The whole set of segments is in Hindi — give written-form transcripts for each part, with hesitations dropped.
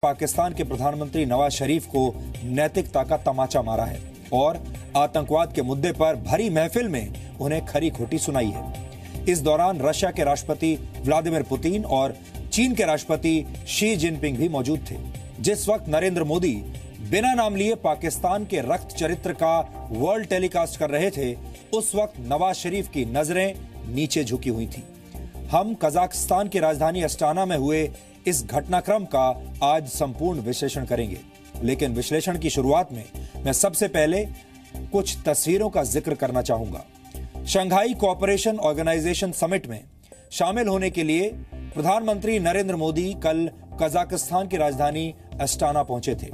पाकिस्तान के प्रधानमंत्री नवाज शरीफ को नैतिकता का तमाचा मारा है और आतंकवाद के मुद्दे पर भरी महफिल में उन्हें खरी खोटी सुनाई है। इस दौरान रशिया के राष्ट्रपति व्लादिमीर पुतिन और चीन के राष्ट्रपति शी जिनपिंग भी मौजूद थे। जिस वक्त नरेंद्र मोदी बिना नाम लिए पाकिस्तान के रक्त चरित्र का वर्ल्ड टेलीकास्ट कर रहे थे, उस वक्त नवाज शरीफ की नजरें नीचे झुकी हुई थी। हम कजाकिस्तान की राजधानी अस्टाना में हुए इस घटनाक्रम का आज संपूर्ण विश्लेषण करेंगे, लेकिन विश्लेषण की शुरुआत में मैं सबसे पहले कुछ तस्वीरों का जिक्र करना चाहूंगा। शंघाई कोऑपरेशन ऑर्गेनाइजेशन समिट में शामिल होने के लिए प्रधानमंत्री नरेंद्र मोदी कल कजाकिस्तान की राजधानी अस्टाना पहुंचे थे।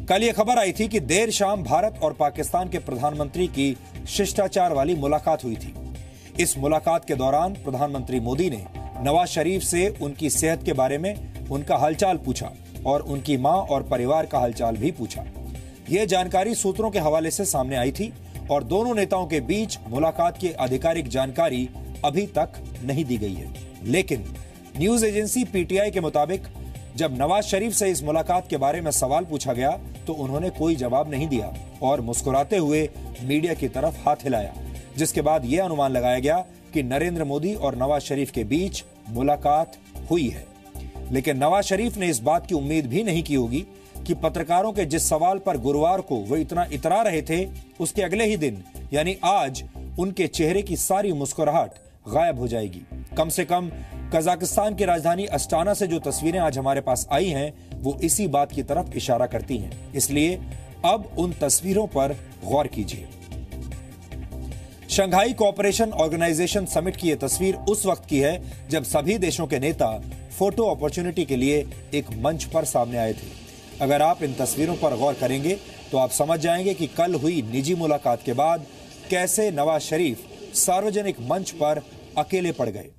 कल यह खबर आई थी कि देर शाम भारत और पाकिस्तान के प्रधानमंत्री की शिष्टाचार वाली मुलाकात हुई थी। इस मुलाकात के दौरान प्रधानमंत्री मोदी ने नवाज शरीफ से उनकी सेहत के बारे में उनका हालचाल पूछा और उनकी मां और परिवार का हालचाल भी पूछा। यह जानकारी सूत्रों के हवाले से सामने आई थी और दोनों नेताओं के बीच मुलाकात की आधिकारिक जानकारी अभी तक नहीं दी गई है। लेकिन न्यूज एजेंसी पीटीआई के मुताबिक जब नवाज शरीफ से इस मुलाकात के बारे में सवाल पूछा गया तो उन्होंने कोई जवाब नहीं दिया और मुस्कुराते हुए मीडिया की तरफ हाथ हिलाया, जिसके बाद यह अनुमान लगाया गया कि नरेंद्र मोदी और नवाज शरीफ के बीच मुलाकात हुई है। लेकिन नवाज शरीफ ने इस बात की उम्मीद भी नहीं की होगी कि पत्रकारों के जिस सवाल पर गुरुवार को वो इतना इतरा रहे थे, उसके अगले ही दिन यानी आज उनके चेहरे की सारी मुस्कुराहट गायब हो जाएगी। कम से कम कजाकिस्तान की राजधानी अस्टाना से जो तस्वीरें आज हमारे पास आई हैं, वो इसी बात की तरफ इशारा करती हैं। इसलिए अब उन तस्वीरों पर गौर कीजिए। शंघाई कोऑपरेशन ऑर्गेनाइजेशन समिट की यह तस्वीर उस वक्त की है जब सभी देशों के नेता फोटो अपॉर्चुनिटी के लिए एक मंच पर सामने आए थे। अगर आप इन तस्वीरों पर गौर करेंगे तो आप समझ जाएंगे कि कल हुई निजी मुलाकात के बाद कैसे नवाज शरीफ सार्वजनिक मंच पर अकेले पड़ गए।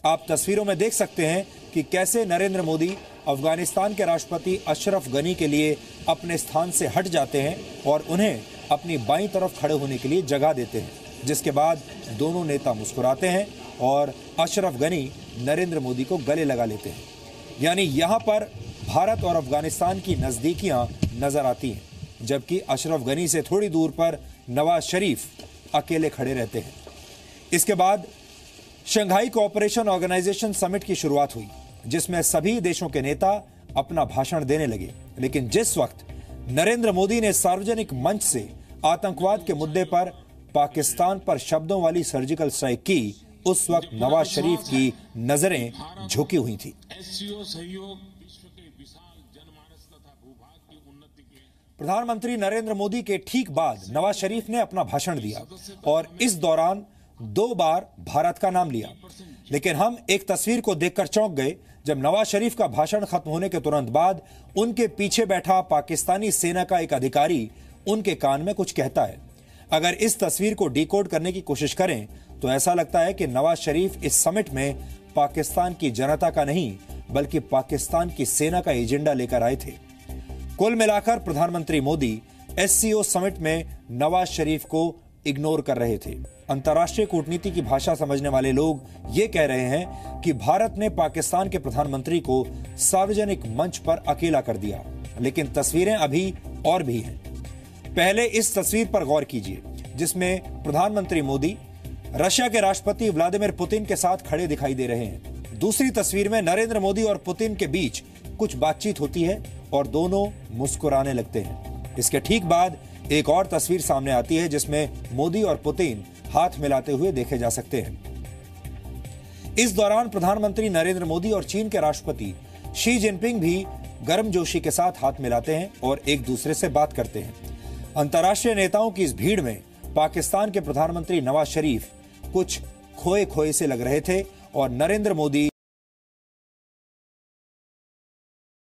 आप तस्वीरों में देख सकते हैं कि कैसे नरेंद्र मोदी अफगानिस्तान के राष्ट्रपति अशरफ गनी के लिए अपने स्थान से हट जाते हैं और उन्हें अपनी बाईं तरफ खड़े होने के लिए जगह देते हैं, जिसके बाद दोनों नेता मुस्कुराते हैं और अशरफ गनी नरेंद्र मोदी को गले लगा लेते हैं। यानी यहां पर भारत और अफगानिस्तान की नजदीकियां नजर आती हैं, जबकि अशरफ गनी से थोड़ी दूर पर नवाज शरीफ अकेले खड़े रहते हैं। इसके बाद शंघाई कोऑपरेशन ऑर्गेनाइजेशन समिट की शुरुआत हुई, जिसमें सभी देशों के नेता अपना भाषण देने लगे। लेकिन जिस वक्त नरेंद्र मोदी ने सार्वजनिक मंच से आतंकवाद के मुद्दे पर पाकिस्तान पर शब्दों वाली सर्जिकल स्ट्राइक की, उस वक्त नवाज शरीफ की नजरें झुकी हुई थी। प्रधानमंत्री नरेंद्र मोदी के ठीक बाद नवाज शरीफ ने अपना भाषण दिया और इस दौरान 2 बार भारत का नाम लिया। लेकिन हम एक तस्वीर को देखकर चौंक गए जब नवाज शरीफ का भाषण खत्म होने के तुरंत बाद उनके पीछे बैठा पाकिस्तानी सेना का एक अधिकारी उनके कान में कुछ कहता है। अगर इस तस्वीर को डिकोड करने की कोशिश करें तो ऐसा लगता है कि नवाज शरीफ इस समिट में पाकिस्तान की जनता का नहीं बल्कि पाकिस्तान की सेना का एजेंडा लेकर आए थे। कुल मिलाकर प्रधानमंत्री मोदी एससीओ समिट में नवाज शरीफ को इग्नोर कर रहे थे। अंतर्राष्ट्रीय कूटनीति की भाषा समझने वाले लोग ये कह रहे हैं कि भारत ने पाकिस्तान के प्रधानमंत्री को सार्वजनिक मंच पर अकेला कर दिया। लेकिन तस्वीरें अभी और भी हैं। पहले इस तस्वीर पर गौर कीजिए, जिसमें प्रधानमंत्री मोदी रशिया के राष्ट्रपति व्लादिमीर पुतिन के साथ खड़े दिखाई दे रहे हैं। दूसरी तस्वीर में नरेंद्र मोदी और पुतिन के बीच कुछ बातचीत होती है और दोनों मुस्कुराने लगते हैं। इसके ठीक बाद एक और तस्वीर सामने आती है, जिसमें मोदी और पुतिन हाथ मिलाते हुए देखे जा सकते हैं। इस दौरान प्रधानमंत्री नरेंद्र मोदी और चीन के राष्ट्रपति शी जिनपिंग भी गर्मजोशी के साथ हाथ मिलाते हैं और एक दूसरे से बात करते हैं। अंतर्राष्ट्रीय नेताओं की इस भीड़ में पाकिस्तान के प्रधानमंत्री नवाज शरीफ कुछ खोए खोए से लग रहे थे और नरेंद्र मोदी